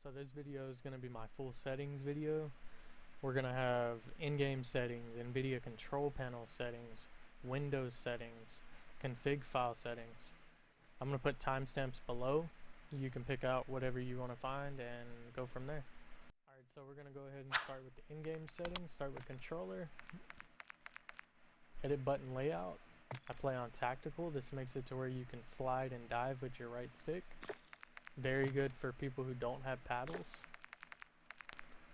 So this video is going to be my full settings video. We're going to have in-game settings, NVIDIA control panel settings, Windows settings, config file settings. I'm going to put timestamps below. You can pick out whatever you want to find and go from there. Alright, so we're going to go ahead and start with the in-game settings. Start with controller, edit button layout. I play on tactical. This makes it to where you can slide and dive with your right stick. Very good for people who don't have paddles.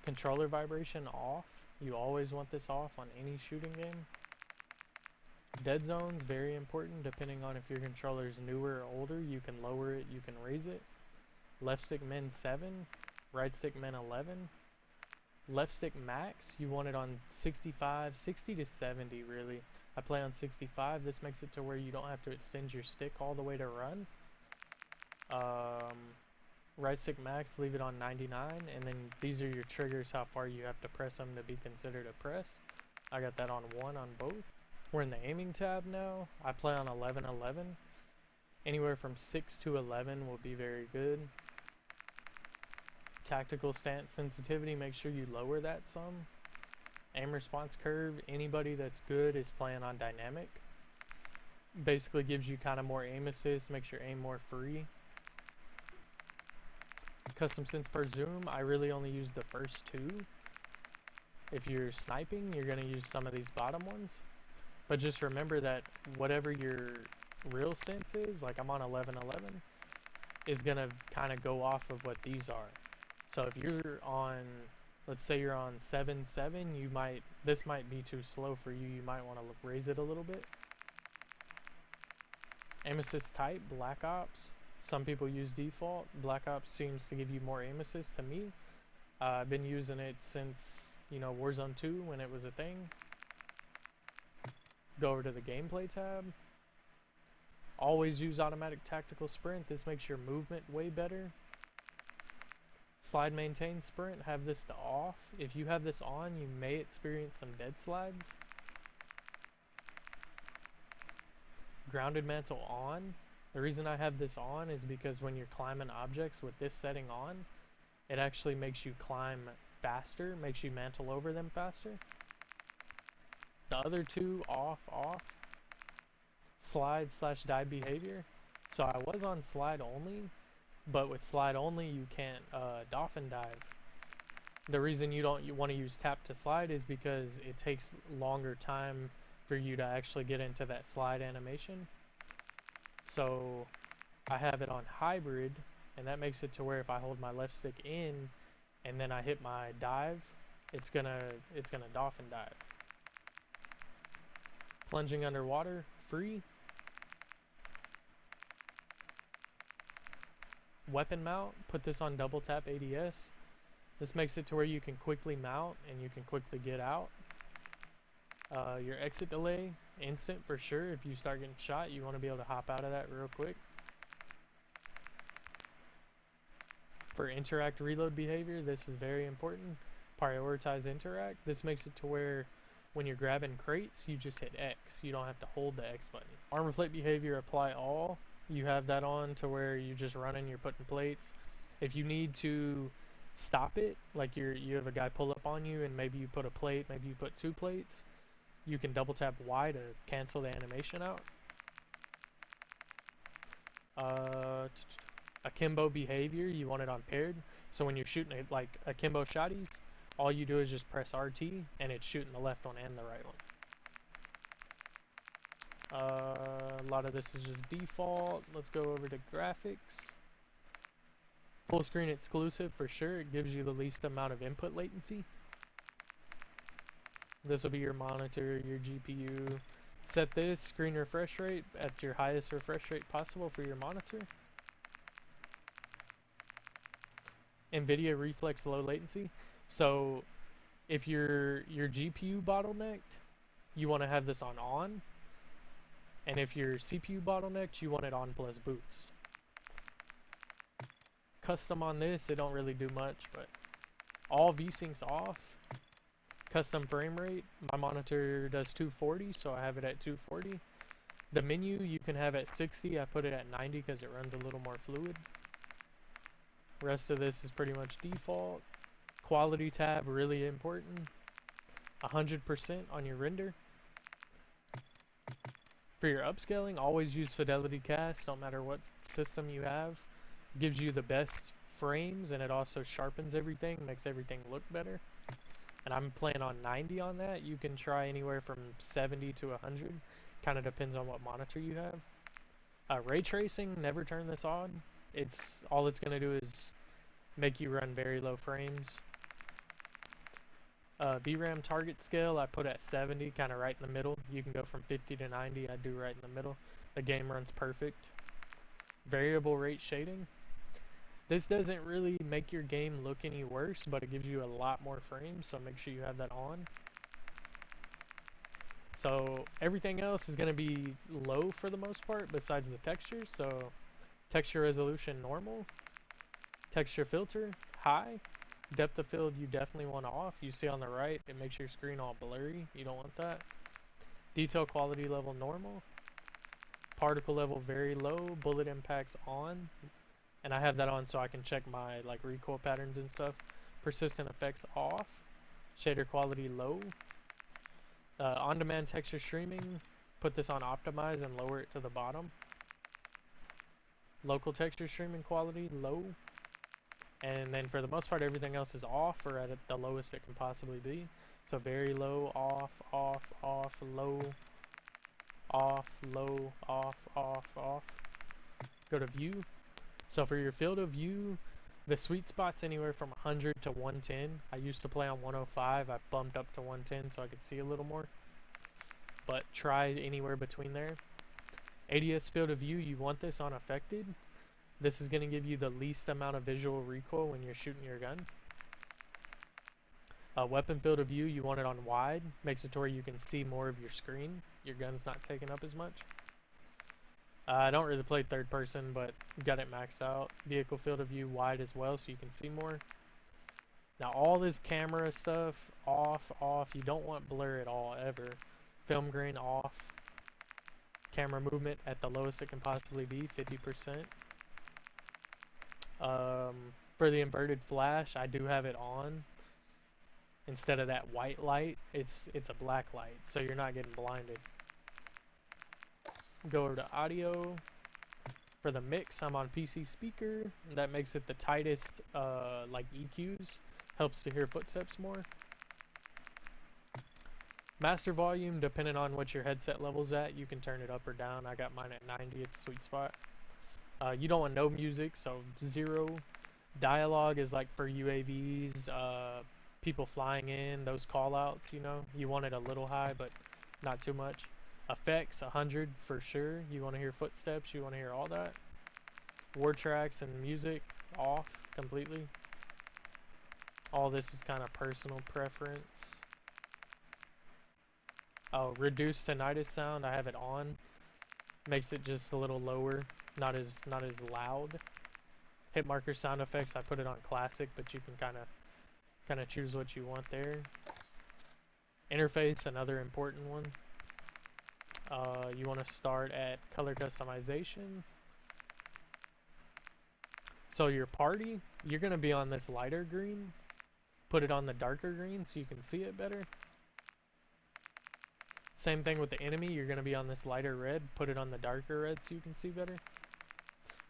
Controller vibration off. You always want this off on any shooting game. Dead zones, very important depending on if your controller is newer or older. You can lower it, you can raise it. Left stick min 7, right stick min 11. Left stick max, you want it on 65, 60 to 70 really. I play on 65. This makes it to where you don't have to extend your stick all the way to run. Right stick max, leave it on 99, and then these are your triggers, how far you have to press them to be considered a press. I got that on 1 on both. We're in the aiming tab now. I play on 11-11. Anywhere from 6 to 11 will be very good. Tactical stance sensitivity, make sure you lower that some. Aim response curve, anybody that's good is playing on dynamic. Basically gives you kind of more aim assist, makes your aim more free. Custom sense per zoom, I really only use the first two. If you're sniping, you're going to use some of these bottom ones. But just remember that whatever your real sense is, like I'm on 11-11, is going to kind of go off of what these are. So if you're on, let's say you're on 7-7, this might be too slow for you. You might want to raise it a little bit. Aim assist type, Black Ops. Some people use default. Black Ops seems to give you more aim assist to me. I've been using it since, Warzone 2 when it was a thing. Go over to the gameplay tab. Always use automatic tactical sprint. This makes your movement way better. Slide maintain sprint, have this to off. If you have this on, you may experience some dead slides. Grounded mantle on. The reason I have this on is because when you're climbing objects with this setting on, it actually makes you climb faster, makes you mantle over them faster. The other two off. Slide / dive behavior. So I was on slide only, but with slide only you can't dolphin dive. The reason you want to use tap to slide is because it takes longer time for you to actually get into that slide animation. So I have it on hybrid, and that makes it to where if I hold my left stick in and then I hit my dive, it's gonna dolphin dive. Plunging underwater, free. Weapon mount, put this on double tap ADS. This makes it to where you can quickly mount and you can quickly get out. Your exit delay, instant for sure. If you start getting shot, you want to be able to hop out of that real quick. For interact reload behavior, this is very important. Prioritize interact. This makes it to where when you're grabbing crates, you just hit X. You don't have to hold the X button. Armor plate behavior, apply all. You have that on to where you're just running, you're putting plates. If you need to stop it, like you have a guy pull up on you and maybe you put a plate, maybe you put 2 plates, you can double tap Y to cancel the animation out. Akimbo behavior, you want it on paired. So when you're shooting like akimbo shotties, all you do is just press RT and it's shooting the left one and the right one. A lot of this is just default. Let's go over to graphics. Full screen exclusive for sure. It gives you the least amount of input latency. This will be your monitor, your GPU. Set this screen refresh rate at your highest refresh rate possible for your monitor. NVIDIA reflex low latency. So if your GPU bottlenecked, you want to have this on. And if your CPU bottlenecked, you want it on plus boost. Custom on this, it don't really do much, but all VSyncs off. Custom frame rate, my monitor does 240, so I have it at 240. The menu you can have at 60, I put it at 90 because it runs a little more fluid. Rest of this is pretty much default. Quality tab, really important. 100% on your render. For your upscaling, always use Fidelity Cast, no matter what system you have. It gives you the best frames, and it also sharpens everything, makes everything look better. And I'm playing on 90 on that. You can try anywhere from 70 to 100. Kind of depends on what monitor you have. Ray tracing, never turn this on. All it's going to do is make you run very low frames. VRAM target scale, I put at 70, kind of right in the middle. You can go from 50 to 90, I do right in the middle. The game runs perfect. Variable rate shading. This doesn't really make your game look any worse, but it gives you a lot more frames, so make sure you have that on. So everything else is going to be low for the most part, besides the textures. So texture resolution normal, texture filter high, depth of field you definitely want off. You see on the right, it makes your screen all blurry. You don't want that. Detail quality level normal, particle level very low, bullet impacts on, and I have that on so I can check my like recoil patterns and stuff. Persistent effects off, shader quality low. On-demand texture streaming, put this on optimize and lower it to the bottom. Local texture streaming quality low, and then for the most part everything else is off or at the lowest it can possibly be. So very low, off, off, off, low, off, low, off, off, off. Go to view. So for your field of view, the sweet spot's anywhere from 100 to 110. I used to play on 105. I bumped up to 110 so I could see a little more. But try anywhere between there. ADS field of view, you want this on affected. This is going to give you the least amount of visual recoil when you're shooting your gun. Weapon field of view, you want it on wide. Makes it to where you can see more of your screen. Your gun's not taking up as much. I don't really play third person, but got it maxed out. Vehicle field of view wide as well, so you can see more. Now all this camera stuff, off, off. You don't want blur at all, ever. Film grain off. Camera movement at the lowest it can possibly be, 50%. For the inverted flash, I do have it on. Instead of that white light, it's a black light, so you're not getting blinded. Go over to audio. For the mix, I'm on PC speaker. That makes it the tightest, like EQs. Helps to hear footsteps more. Master volume, depending on what your headset level's at, you can turn it up or down. I got mine at 90, it's a sweet spot. You don't want no music, so 0. Dialogue is like for UAVs, people flying in, those callouts, you know. You want it a little high, but not too much. Effects, 100 for sure. You want to hear footsteps, you want to hear all that. War tracks and music, off completely. All this is kind of personal preference. Oh, reduced tinnitus sound, I have it on. Makes it just a little lower, not as loud. Hit marker sound effects, I put it on classic, but you can kind of choose what you want there. Interface, another important one. You want to start at color customization. So your party, you're going to be on this lighter green. Put it on the darker green so you can see it better. Same thing with the enemy, you're going to be on this lighter red. Put it on the darker red so you can see better.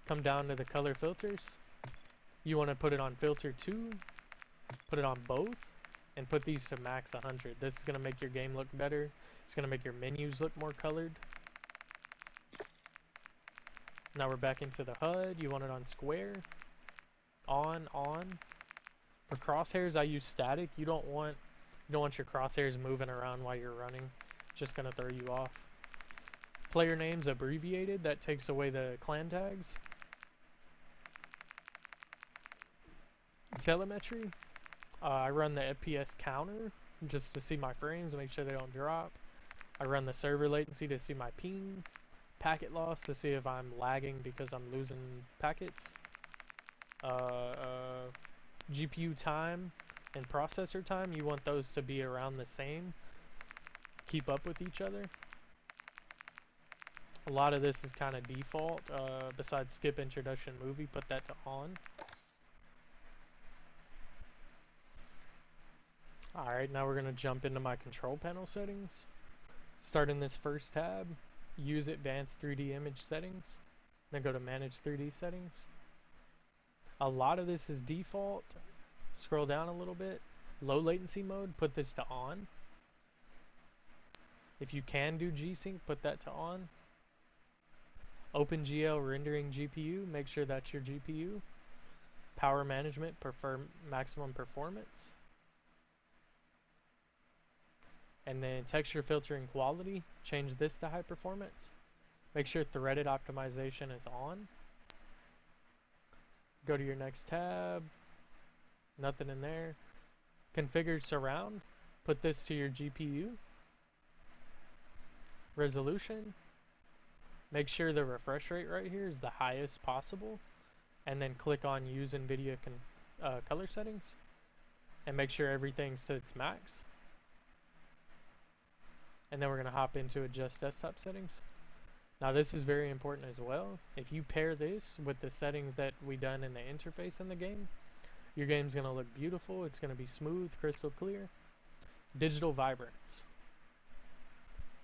Come down to the color filters. You want to put it on filter 2. Put it on both. And put these to max 100. This is going to make your game look better. It's going to make your menus look more colored. Now we're back into the HUD. You want it on square. On. For crosshairs, I use static. You don't want your crosshairs moving around while you're running. It's just going to throw you off. Player names abbreviated. That takes away the clan tags. Telemetry. I run the FPS counter just to see my frames, make sure they don't drop. I run the server latency to see my ping. Packet loss to see if I'm lagging because I'm losing packets. GPU time and processor time, you want those to be around the same. Keep up with each other. A lot of this is kind of default. Besides skip introduction movie, put that to on. Alright, now we're going to jump into my control panel settings. Start in this first tab, use advanced 3D image settings, then go to manage 3D settings. A lot of this is default. Scroll down a little bit. Low latency mode, put this to on. If you can do G-Sync, put that to on. OpenGL rendering GPU, make sure that's your GPU. Power management, prefer maximum performance. And then texture filtering quality, change this to high performance. Make sure threaded optimization is on. Go to your next tab, nothing in there. Configure surround, put this to your GPU. Resolution, make sure the refresh rate right here is the highest possible. And then click on use NVIDIA color settings. And make sure everything's to its max. And then we're going to hop into adjust desktop settings. Now this is very important as well. If you pair this with the settings that we done in the interface in the game, your game's going to look beautiful. It's going to be smooth, crystal clear. Digital vibrance.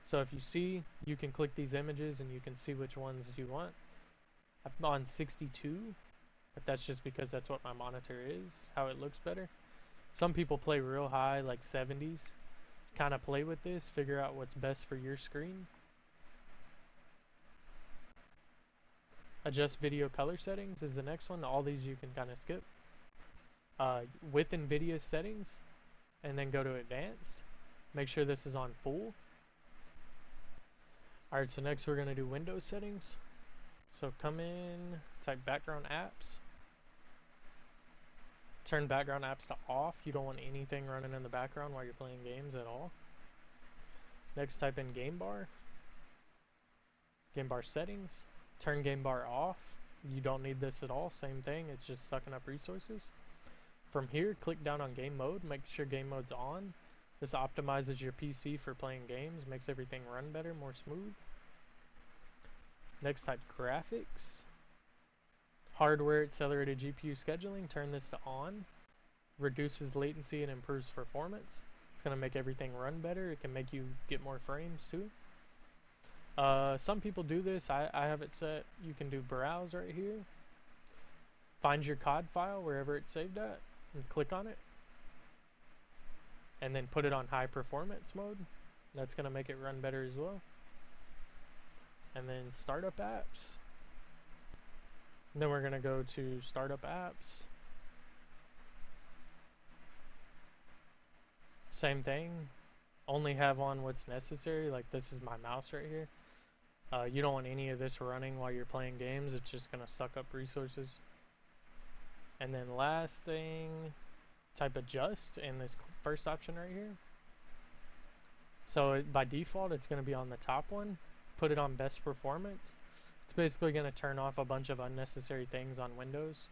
So if you see, you can click these images and you can see which ones you want. I'm on 62, but that's just because that's what my monitor is, how it looks better. Some people play real high, like 70s. Kind of play with this, figure out what's best for your screen. Adjust video color settings is the next one. All these you can kind of skip. With NVIDIA settings, and then go to advanced. Make sure this is on full. Alright, so next we're going to do Windows settings. So come in, type background apps. Turn background apps to off. You don't want anything running in the background while you're playing games at all. Next type in game bar. Game bar settings. Turn game bar off. You don't need this at all. Same thing. It's just sucking up resources. From here, click down on game mode. Make sure game mode's on. This optimizes your PC for playing games. Makes everything run better, more smooth. Next type graphics. Hardware accelerated GPU scheduling. Turn this to on. Reduces latency and improves performance. It's going to make everything run better. It can make you get more frames too. Some people do this. I have it set. You can do browse right here. Find your COD file wherever it's saved at and click on it. And then put it on high performance mode. That's going to make it run better as well. And then startup apps. And then we're going to go to startup apps. Same thing. Only have on what's necessary. Like this is my mouse right here. You don't want any of this running while you're playing games. It's just going to suck up resources. And then last thing, type adjust in this first option right here. So by default, it's going to be on the top one. Put it on best performance. It's basically going to turn off a bunch of unnecessary things on Windows.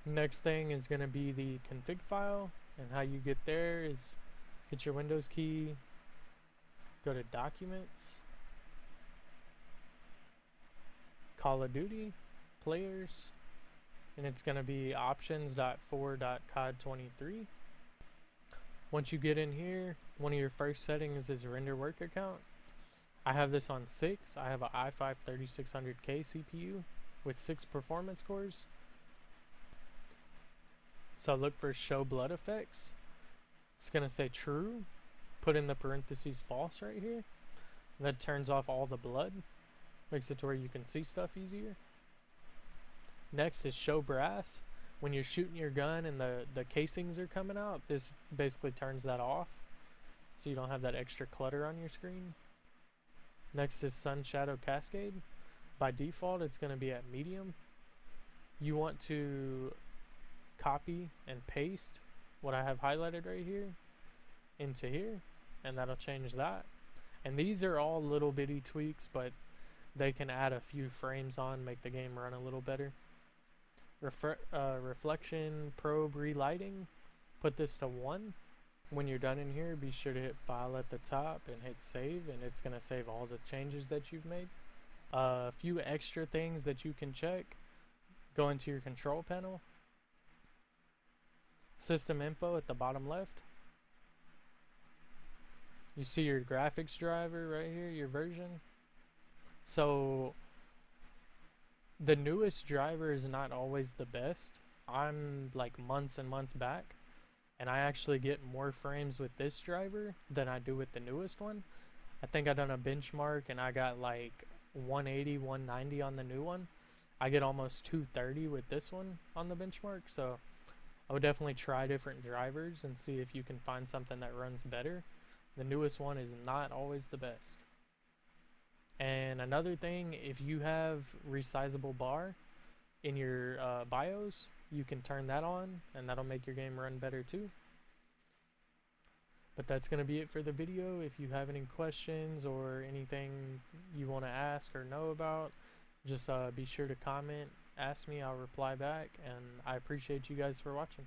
Next thing is going to be the config file, and how you get there is hit your Windows key, go to Documents, Call of Duty, Players, and it's going to be options.4.cod23. Once you get in here, one of your first settings is render work account. I have this on 6. I have an i5 3600K CPU with 6 performance cores. So look for show blood effects. It's going to say true. Put in the parentheses false right here. That turns off all the blood. Makes it to where you can see stuff easier. Next is show brass. When you're shooting your gun and the casings are coming out, this basically turns that off. So you don't have that extra clutter on your screen. Next is sun shadow cascade. By default, it's going to be at medium. You want to copy and paste what I have highlighted right here into here, and that'll change that. And these are all little bitty tweaks, but they can add a few frames on, make the game run a little better. Reflection probe relighting, put this to 1. When you're done in here, be sure to hit file at the top and hit save, and it's going to save all the changes that you've made. A few extra things that you can check. Go into your control panel. system info at the bottom left. You see your graphics driver right here, your version. So the newest driver is not always the best. I'm like months and months back, and I actually get more frames with this driver than I do with the newest one. I think I done a benchmark and I got like 180, 190 on the new one. I get almost 230 with this one on the benchmark, so I would definitely try different drivers and see if you can find something that runs better. The newest one is not always the best. And another thing, if you have resizable bar in your BIOS, you can turn that on and that'll make your game run better too. But that's going to be it for the video. If you have any questions or anything you want to ask or know about, just be sure to comment, ask me, I'll reply back, and I appreciate you guys for watching.